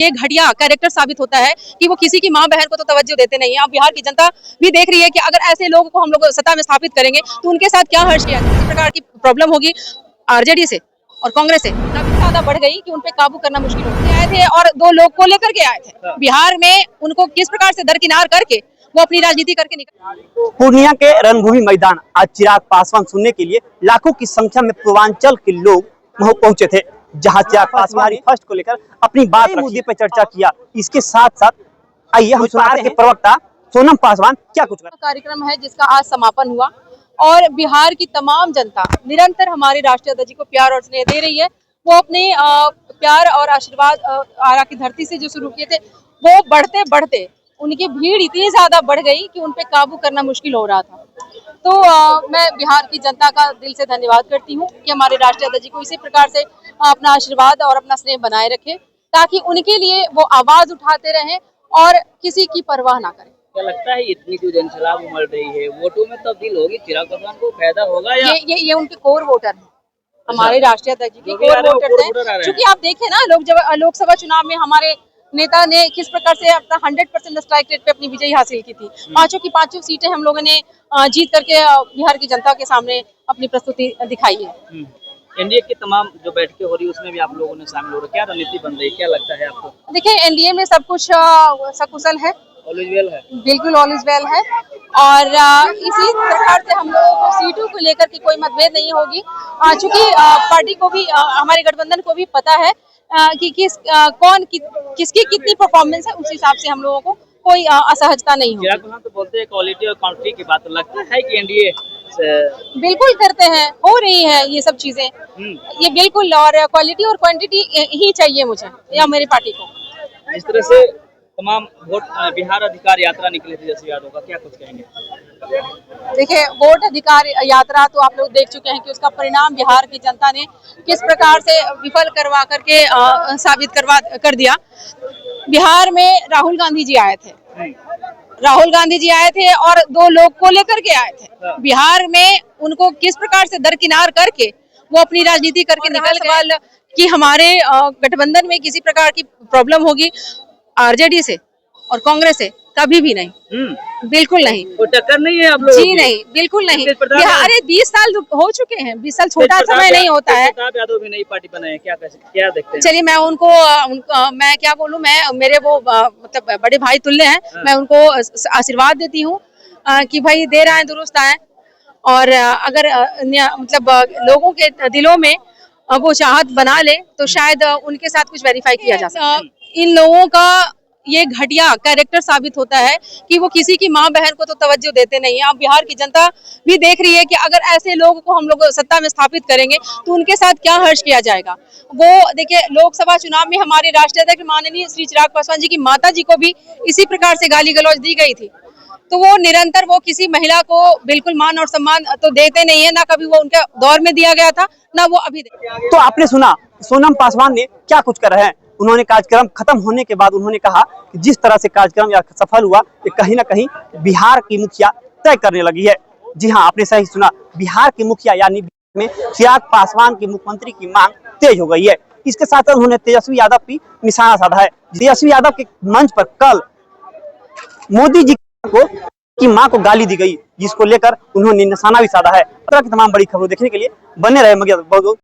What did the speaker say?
ये घटिया कैरेक्टर साबित होता है कि वो किसी की माँ बहन को तो तवज्जो देते नहीं है। अब बिहार की जनता भी देख रही है कि अगर ऐसे लोगों को हम लोग सत्ता में स्थापित करेंगे तो उनके साथ क्या हर्ष किया जाए। इस प्रकार की प्रॉब्लम होगी आरजेडी से और कांग्रेस से तब ज्यादा बढ़ गई कि उन पे काबू करना मुश्किल हो गया। आए थे और 2 लोग को लेकर के आए थे बिहार में, उनको किस प्रकार से दरकिनार करके वो अपनी राजनीति करके निकल। पूर्णिया के रणभूमि मैदान आज चिराग पासवान सुनने के लिए लाखों की संख्या में पूर्वांचल के लोग वहां पहुंचे थे, जहां चिराग पासवान फर्स्ट को लेकर अपनी बात मुद्दे पर चर्चा किया। इसके साथ साथ आइए हम सुनाते हैं प्रवक्ता सोनम पासवान क्या कुछ कार्यक्रम है जिसका आज समापन हुआ और बिहार की तमाम जनता निरंतर हमारे राष्ट्रीय अध्यक्ष जी को प्यार और स्नेह दे रही है। वो अपने प्यार और आशीर्वाद आरा की धरती से जो शुरू किए थे वो बढ़ते बढ़ते उनकी भीड़ इतनी ज्यादा बढ़ गई कि उन पे काबू करना मुश्किल हो रहा था। तो मैं बिहार की जनता का दिल से धन्यवाद करती हूँ कि हमारे राष्ट्रीय अध्यक्ष जी को इसी प्रकार से अपना आशीर्वाद और अपना स्नेह बनाए रखे, ताकि उनके लिए वो आवाज उठाते रहें और किसी की परवाह ना करें। क्या लगता है इतनी जो जनसलाब उमड़ रही है वोटों में तब्दील होगी, चिराग पासवान को फायदा होगा या ये उनके कोर वोटर हैं, हमारे राष्ट्रीय अध्यक्ष जी के कोर वोटर हैं। क्योंकि आप देखें ना, लोकसभा चुनाव में हमारे नेता ने किस प्रकार से अपना 100% स्ट्राइक रेट पे अपनी विजय हासिल की थी। पांचों की पांचों सीटें हम लोगों ने जीत करके बिहार की जनता के सामने अपनी प्रस्तुति दिखाई है। एनडीए की तमाम जो बैठकें हो रही है उसमें भी आप लोगों ने शामिल हो रहे, क्या रणनीति बन रही है, क्या लगता है आपको? देखिए, एनडीए में सब कुछ सकुशल है, ऑल इज वेल है, बिल्कुल ऑल इज वेल है और इसी प्रकार से हम लोगों को सीटों को लेकर के कोई मतभेद नहीं होगी। चूंकि पार्टी को भी, हमारे गठबंधन को भी पता है कि किसकी कितनी परफॉर्मेंस है, उस हिसाब से हम लोगों को कोई असहजता नहीं होगी। चिराग पासवान तो बोलते हैं क्वालिटी और क्वांटिटी की बात, लगता है कि एनडीए बिल्कुल करते हैं, हो रही है ये सब चीजें, ये बिल्कुल, और क्वालिटी और क्वांटिटी ही चाहिए मुझे या मेरी पार्टी को। जिस तरह से तमाम वोट बिहार अधिकार यात्रा निकले थे जैसे यादव का, क्या कुछ कहेंगे? देखिए, वोट अधिकार यात्रा तो आप लोग देख चुके हैं कि उसका परिणाम बिहार की जनता ने किस प्रकार से विफल करवा करके साबित कर दिया। बिहार में राहुल गांधी जी आए थे, और 2 लोग को लेकर के आए थे बिहार में, उनको किस प्रकार से दरकिनार करके वो अपनी राजनीति करके निकल गए कि हमारे गठबंधन में किसी प्रकार की प्रॉब्लम होगी आरजेडी से और कांग्रेस से, कभी भी नहीं, बिल्कुल नहीं, कोई टक्कर नहीं है आप लोगों जी, नहीं, बिल्कुल नहीं। अरे 20 साल हो चुके हैं, 20 साल छोटा समय नहीं होता है। यादव भी नई पार्टी बनाए, क्या देखते हैं? चलिए, मैं उनको मैं क्या बोलूं, मैं मेरे वो मतलब बड़े भाई तुल्य हैं, मैं उनको आशीर्वाद देती हूँ कि भाई दे रहे हैं दुरुस्त आए, और अगर मतलब लोगों के दिलों में वो चाहत बना ले तो शायद उनके साथ कुछ वेरीफाई किया जा सकता है। इन लोगों का ये घटिया कैरेक्टर साबित होता है कि वो किसी की माँ बहन को तो तवज्जो देते नहीं है। अब बिहार की जनता भी देख रही है कि अगर ऐसे लोगों को हम लोग सत्ता में स्थापित करेंगे तो उनके साथ क्या हर्ष किया जाएगा। वो देखिए, लोकसभा चुनाव में हमारे राष्ट्रीय अध्यक्ष माननीय श्री चिराग पासवान जी की माता जी को भी इसी प्रकार से गाली गलौज दी गई थी। तो वो निरंतर, वो किसी महिला को बिल्कुल मान और सम्मान तो देते नहीं है, ना कभी वो उनके दौर में दिया गया था, ना वो अभी। तो आपने सुना सोनम पासवान ने क्या कुछ कर रहे हैं। उन्होंने कार्यक्रम खत्म होने के बाद उन्होंने कहा कि जिस तरह से कार्यक्रम या सफल हुआ, ये कहीं ना कहीं बिहार की मुखिया तय करने लगी है। जी हाँ, आपने सही सुना, बिहार की मुखिया यानी में चिराग पासवान की मुख्यमंत्री की मांग तेज हो गई है। इसके साथ उन्होंने तेजस्वी यादव की निशाना साधा है। तेजस्वी यादव के मंच पर कल मोदी जी की मां को गाली दी गई, जिसको लेकर उन्होंने निशाना भी साधा है। तमाम बड़ी खबरों देखने के लिए बने रहे।